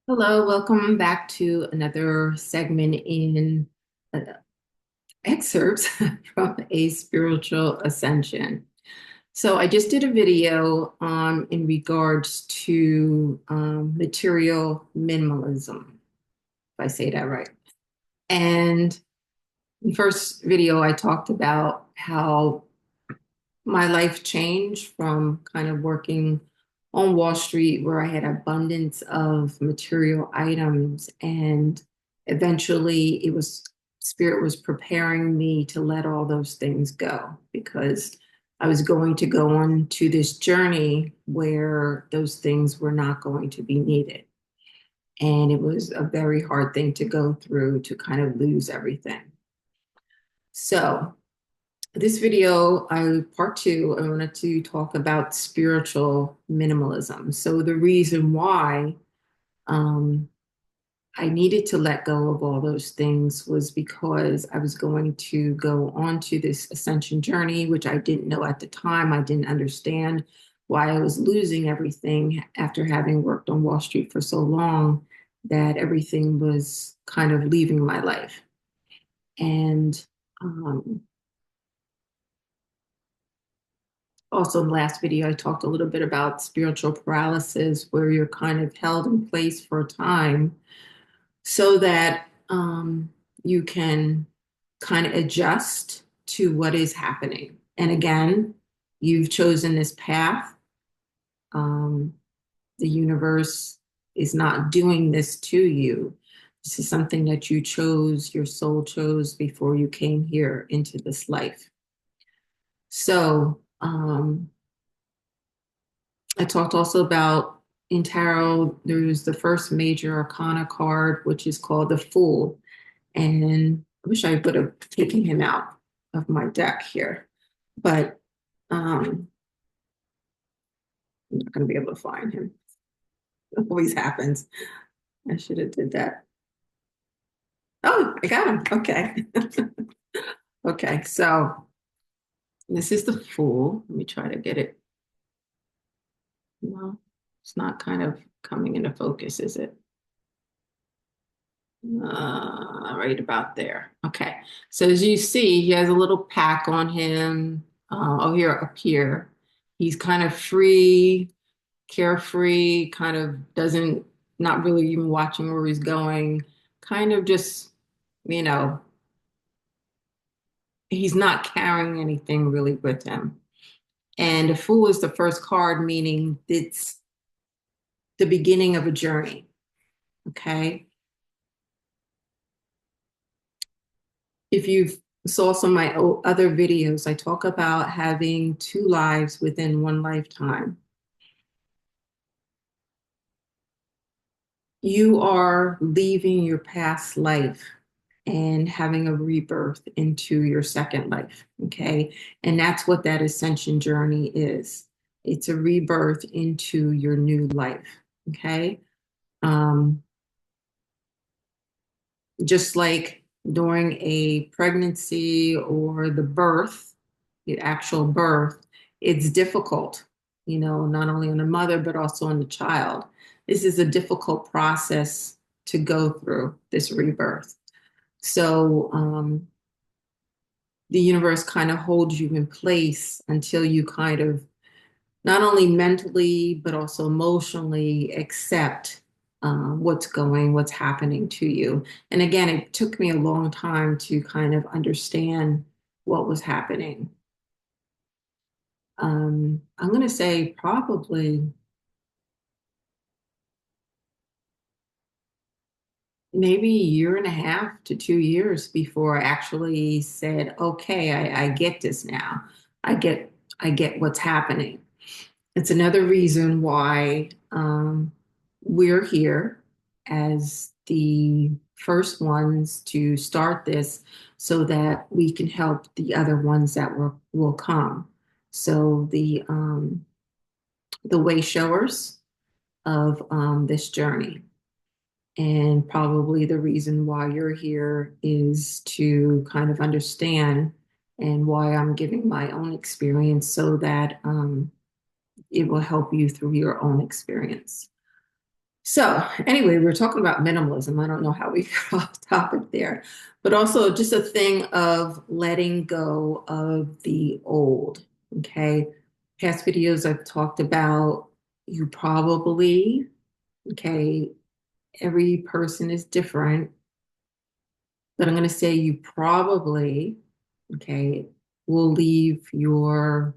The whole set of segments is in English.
Hello, welcome back to another segment in excerpts from A Spiritual Ascension. So I just did a video in regards to material minimalism, if I say that right. And in the first video, I talked about how my life changed from kind of working on Wall Street where I had abundance of material items, and eventually it was spirit was preparing me to let all those things go because I was going to go on to this journey where those things were not going to be needed. And it was a very hard thing to go through to kind of lose everything. So this video, part two, I wanted to talk about spiritual minimalism. So the reason why um, I needed to let go of all those things was because I was going to go on to this ascension journey, which I didn't know at the time. I didn't understand why I was losing everything after having worked on Wall Street for so long, that everything was kind of leaving my life. And um, also, in the last video, I talked a little bit about spiritual paralysis, where you're kind of held in place for a time so that you can kind of adjust to what is happening. And again, you've chosen this path. Um, the universe is not doing this to you. This is something that you chose, your soul chose before you came here into this life. So, I talked also about in tarot, there's the first major arcana card, which is called the Fool. And I wish I would have taken him out of my deck here, but I'm not going to be able to find him. It always happens. I should have did that. Oh, I got him. Okay. Okay, so this is the Fool. Let me try to get it. No, it's not kind of coming into focus, is it? Right about there. Okay. So as you see, he has a little pack on him. Here, up here. He's kind of free, carefree, kind of doesn't, not really even watching where he's going, kind of just, you know, he's not carrying anything really with him. And the Fool is the first card, meaning it's the beginning of a journey. Okay. If you've saw some of my other videos, I talk about having two lives within one lifetime. You are leaving your past life and having a rebirth into your second life. Okay. And that's what that ascension journey is. It's a rebirth into your new life. Okay. Um, just like during a pregnancy or the birth, the actual birth, it's difficult, not only on the mother, but also on the child. This is a difficult process to go through, this rebirth. So the universe kind of holds you in place until you kind of not only mentally, but also emotionally accept what's happening to you. And again, it took me a long time to kind of understand what was happening. I'm going to say probably maybe a year and a half to 2 years before I actually said, okay, I get this now. I get, I get what's happening. It's another reason why we're here as the first ones to start this so that we can help the other ones that will come. So the way showers of this journey. And probably the reason why you're here is to kind of understand and why I'm giving my own experience so that it will help you through your own experience. So anyway, we're talking about minimalism. I don't know how we got off topic there, but also just a thing of letting go of the old. Okay. Past videos I've talked about, you probably, okay, every person is different, but I'm going to say you probably, okay, will leave the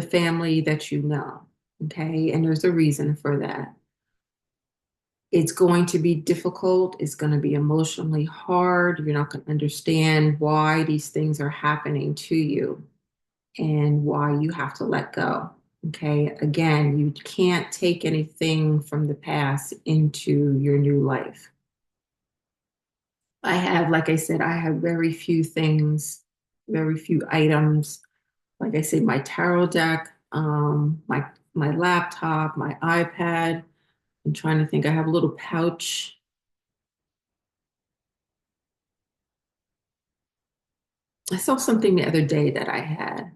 family that you know. Okay. And there's a reason for that. It's going to be difficult. It's going to be emotionally hard. You're not going to understand why these things are happening to you and why you have to let go. Okay. Again, you can't take anything from the past into your new life. Like I said, I have very few things, very few items. Like I said, my tarot deck, my laptop, my iPad. I'm trying to think. I have a little pouch. I saw something the other day that I had,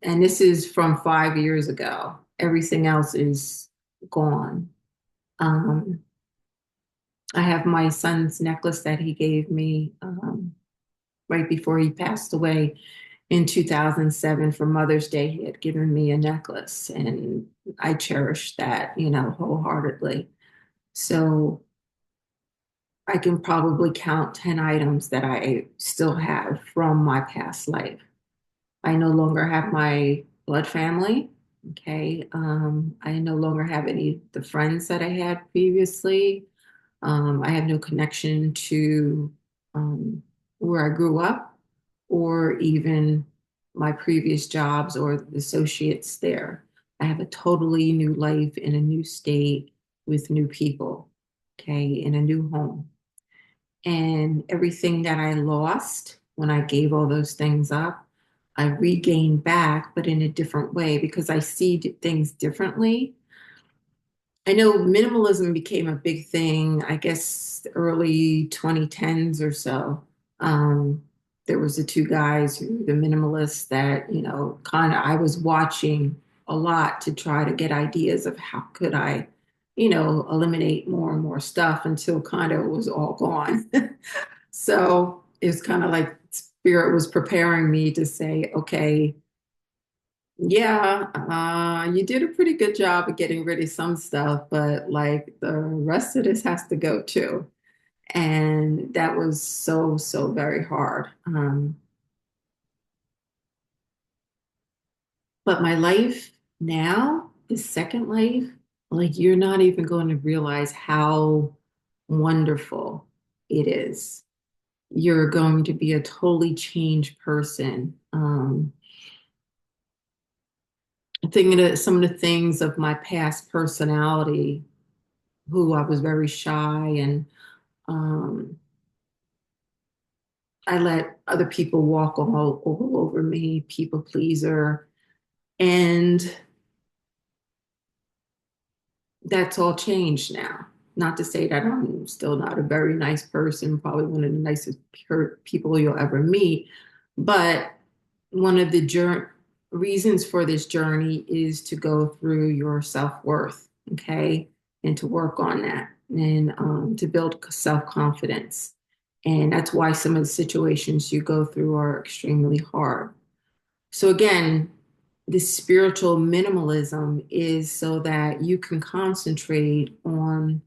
and this is from 5 years ago. Everything else is gone. Um, I have my son's necklace that he gave me right before he passed away in 2007 for Mother's Day. He had given me a necklace, and I cherish that, wholeheartedly. So I can probably count 10 items that I still have from my past life. I no longer have my blood family. Okay. I no longer have any of the friends that I had previously. I have no connection to um, where I grew up or even my previous jobs or the associates there. I have a totally new life in a new state with new people, okay, in a new home. And everything that I lost when I gave all those things up, I regained back, but in a different way because I see things differently. I know minimalism became a big thing, I guess, the early 2010s or so. Um, there was the two guys who were the minimalists that, kind of I was watching a lot to try to get ideas of how could I, eliminate more and more stuff until kind of it was all gone. So it's kind of like spirit was preparing me to say, okay, yeah, you did a pretty good job of getting rid of some stuff, but like the rest of this has to go too. And that was so, so very hard. But my life now, this second life, like you're not even going to realize how wonderful it is. You're going to be a totally changed person. Thinking of some of the things of my past personality, who I was very shy and um, I let other people walk all over me, people pleaser. And that's all changed now. Not to say that I'm still not a very nice person, probably one of the nicest people you'll ever meet, but one of the reasons for this journey is to go through your self-worth, okay, and to work on that and to build self-confidence. And that's why some of the situations you go through are extremely hard. So again, this spiritual minimalism is so that you can concentrate on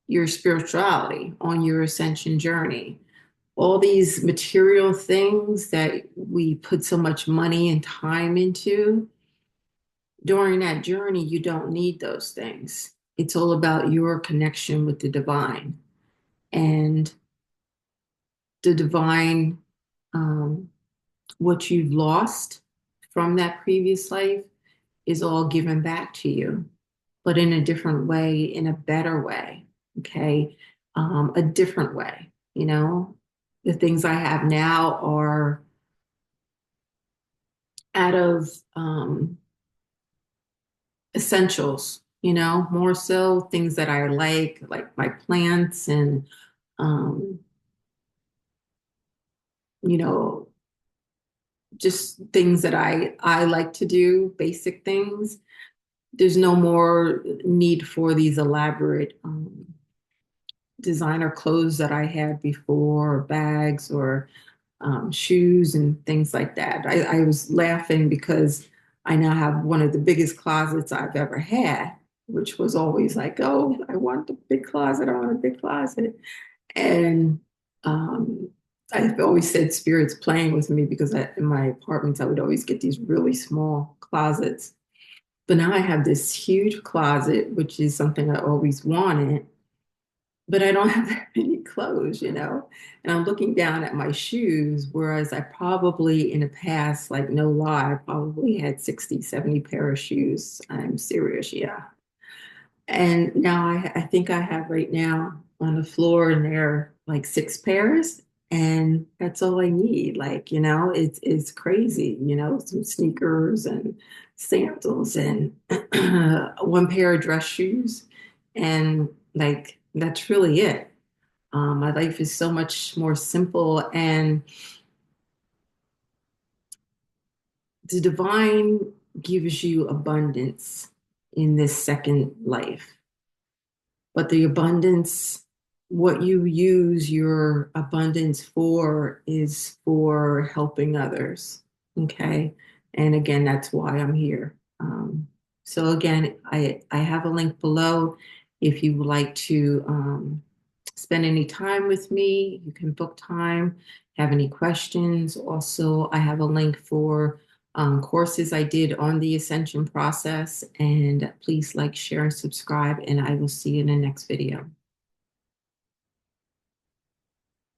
your spirituality, on your ascension journey. All these material things that we put so much money and time into, during that journey, you don't need those things. It's all about your connection with the divine. And the divine, um, what you've lost from that previous life, is all given back to you, but in a different way, in a better way, okay? A different way, The things I have now are out of essentials, more so things that I like my plants and, um, you know, just things that I like to do, basic things. there's no more need for these elaborate designer clothes that I had before, or bags or shoes and things like that. I was laughing because I now have one of the biggest closets I've ever had, which was always like, oh, I want a big closet, I want a big closet. And um, I've always said spirit's playing with me because in my apartments, I would always get these really small closets. But now I have this huge closet, which is something I always wanted, but I don't have that many clothes, you know? And I'm looking down at my shoes, whereas I probably in the past, like no lie, I probably had 60, 70 pair of shoes. I'm serious, yeah. And now I think I have right now on the floor and there like six pairs, and that's all I need. Like, you know, it's crazy, you know, some sneakers and sandals and one pair of dress shoes. And like that's really it. My life is so much more simple, and the divine gives you abundance in this second life. But the abundance, what you use your abundance for is for helping others. Okay. And again, that's why I'm here. So again, I have a link below. If you would like to spend any time with me, you can book time, have any questions. Also, I have a link for courses I did on the ascension process. And please like, share, and subscribe, and I will see you in the next video.